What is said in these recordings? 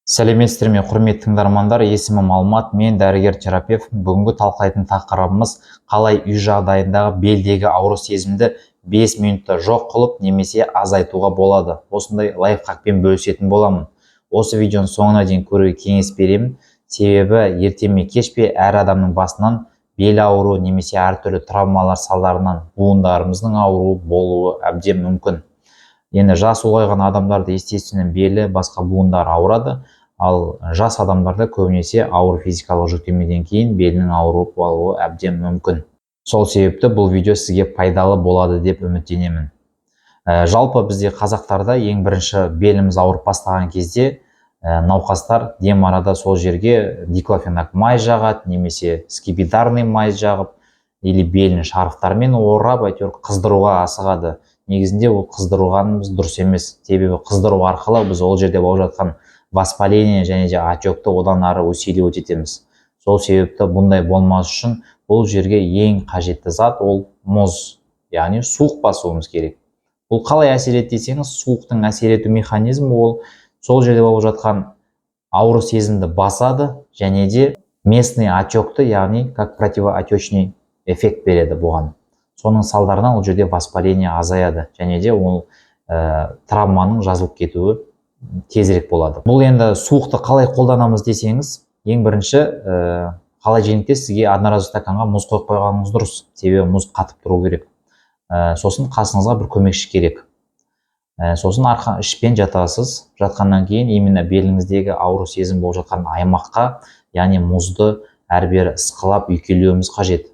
Сәлеметсіздер ме, құрметті тыңдармандар, есімім Алмат, мен дәрігер-терапевт. Бүгінгі талқылайтын тақырыбымыз қалай үй жағдайындағы белдегі ауру сезімді 5 минутта жоқ қылып немесе азайтуға болады. Осындай лайфхакпен бөлісетін боламын. Осы видеоның соңына дейін көруге кеңес беремін. Себебі ерте ме кеш пе әр адамның басынан бел ауруы немесе әртүрлі травмалар салдарынан буындарымыздың ауруы болуы әбден мүмкін. Енді жас ұлғайған адамдарды естественно белі, басқа буындар ауырады. Ал жас адамдарда көбінесе ауыр физикалық жүктемеден кейін белінің ауырып алуы әбден мүмкін. Сол себепті бұл видео сізге пайдалы болады деп үміттенемін. Жалпы бізде қазақтарда ең бірінші беліміз ауырып бастаған кезде науқастар дем арада сол жерге диклофенак май жағады, немесе скипидарный май жағып, или белін шарфтармен орап, әйтеуір қыздыруға асығады. Негізінде ол қыздырғанымыз дұрыс емес. Себебі қыздыру арқылы біз ол жерде болып жатқан воспаление және де отекті одан ары усиливать етеміз. Сол себепті бұндай болмас үшін бұл жерге ең қажетті зат ол мұз, яғни суық басуымыз керек. Бұл қалай әсер етеді десеңіз, суықтың әсер ету механизмі ол сол жерде болып жатқан ауру сезімді басады және де местный отекті, яғни как противоотечный эффект береді бұған. Соның салдарынан ол жерде воспаление азаяды және де ол травманың жазылып кетуі тезірек болады. Бұл енді суықты қалай қолданамыз десеңіз, ең бірінші қалай жеңілдетеді, сізге одноразовый стаканға мұз қойып қойғаныңыз дұрыс. Себебі мұз қатып тұру керек. Сосын қасыңызға бір көмекші керек. Сосын ішпен жатасыз. Жатқаннан кейін именно беліңіздегі ауру сезім болып жатқан аймаққа, яғни мұзды әрбір ысқылап үйкелеуіміз қажет.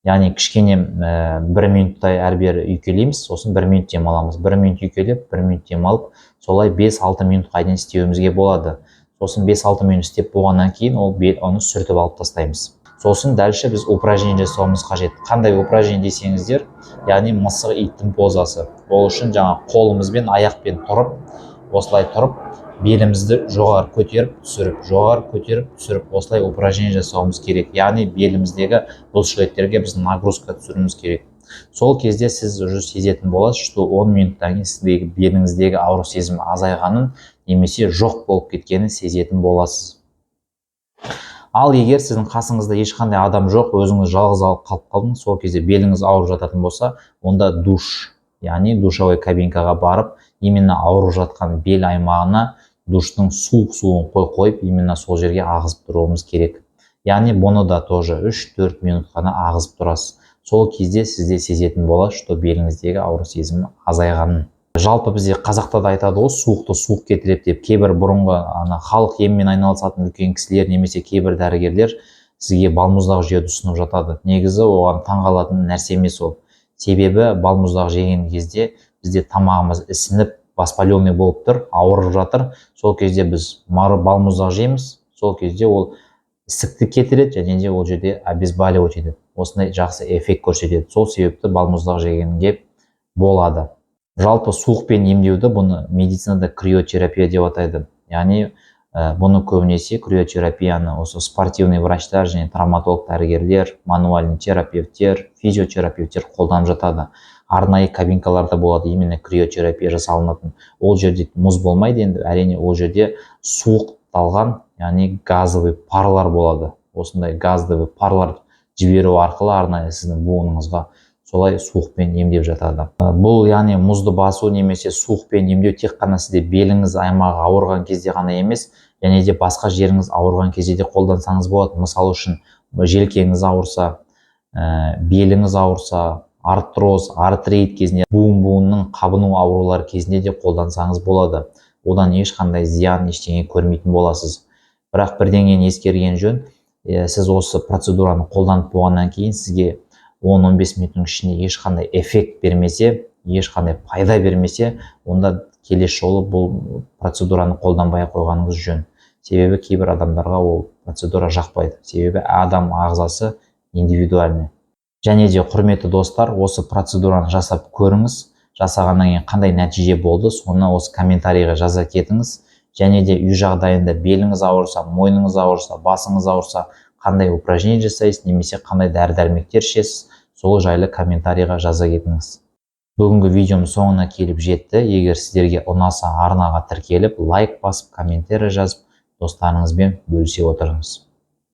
Яғни кішкене 1 минуттай әрбір үйкелейміз, сосын 1 минут демаламыз. 1 минут үйкелеп, 1 минут демалып, солай 5-6 минутқа дейін істеуімізге болады. Сосын 5-6 минут істеп болғаннан кейін оны сүртіп алып тастаймыз. Сосын дальше біз упражнение жасауымыз қажет. Қандай упражнение десеңіздер, яғни мысық иттің позасы. Ол үшін жаңа қолымызбен, аяқпен тұрып, осылай тұрып, белімізді жоғары көтеріп, түсіріп, жоғары көтеріп, түсіріп, осылай упражнение жасауымыз керек. Яғни беліміздегі бұлшықеттерге біз нагрузка түсіруіміз керек. Сол кезде сіз уже сезетін боласыз, что 10 минуттан кейін сіздегі беліңіздегі ауру сезім азайғанын немесе жоқ болып кеткенін сезетін боласыз. Ал егер сіздің қасыңызда ешқандай адам жоқ, өзіңіз жалғыз қалып қалдыңыз, сол кезде беліңіз ауырып жататын болса, онда душ, яғни душевой кабинкаға барып, именно ауырып жатқан бел аймағына душтың суық суын қойып, именно сол жерге ағызып тұруымыз керек. Яғни бұны да тоже 3-4 минут қана ағызып тұрасыз. Сол кезде сізде сезетін болады, что беліңіздегі ауру сезімі азайғанын. Жалпы бізде қазақта да айтады ғой, суықты суық кетіреді деп. Кейбір бұрынғы халық еммен айналысатын үлкен кісілер немесе кейбір дәрігерлер сізге балмұздақ жеуді ұсынып жатады. Негізі оған таңғалатын нәрсе емес ол. Себебі балмұздақ жеген кезде бізде тамағымыз ісініп, воспаленный болып тұр, ауырып жатыр. Сол кезде біз балмұздақ жейміз, сол кезде ол ісікті кетіреді және де ол жерде обезболивать етеді. Осындай жақсы эффект көрсетеді. Сол себепті балмұздақ жегенге болады. Жалпы суықпен емдеуді бұны медицинада криотерапия деп атайды. Яғни бұны көбінесе криотерапияны осы спортивный врачтар және травматолог дәрігерлер, мануальный терапевттер, физиотерапевттер қолданып жатады. Арнайы кабинкаларда болады именно криотерапия жасалынатын. Ол жерде мұз болмайды енді, әрине ол жерде суықталған, яғни газовый парлар болады. Осындай газовый парлар жіберу арқылы арнайы сіздің буыныңызға солай суықпен емдеп жатады. Бұл яғни мұзды басу немесе суықпен емдеу тек қана сізде беліңіз аймағы ауырған кезде ғана емес, және де басқа жеріңіз ауырған кезде де қолдансаңыз болады. Мысалы үшін желкеңіз ауырса, беліңіз ауырса, артроз, артрит кезінде, буынның қабыну аурулары кезінде де қолдансаңыз болады. Одан ешқандай зиян ештеңе көрмейтін боласыз. Бірақ бірдеңені ескерген жөн, сіз осы процедураны қолданып болғаннан кейін сізге 10-15 минуттың ішінде ешқандай эффект бермесе, ешқандай пайда бермесе, онда келесі жолы бұл процедураны қолданбай қойғаныңыз жөн. Себебі кейбір адамдарға ол процедура жақпайды. Себебі адам ағзасы индивидуальный. Және де құрметті достар, осы процедураны жасап көріңіз. Жасағаннан кейін қандай нәтиже болды, соны осы комментарийға жаза кетіңіз. Және де үй жағдайында беліңіз ауырса, мойныңыз ауырса, басыңыз ауырса, қандай упражнение жасайсыз, немесе қандай дәрі-дәрмектер ішесіз, сол жайлы комментарийға жаза кетіңіз. Бүгінгі видеом соңына келіп жетті. Егер сіздерге ұнаса, арнаға тіркеліп, лайк басып, комментарий жазып, достарыңызбен бөлісе отырыңыз.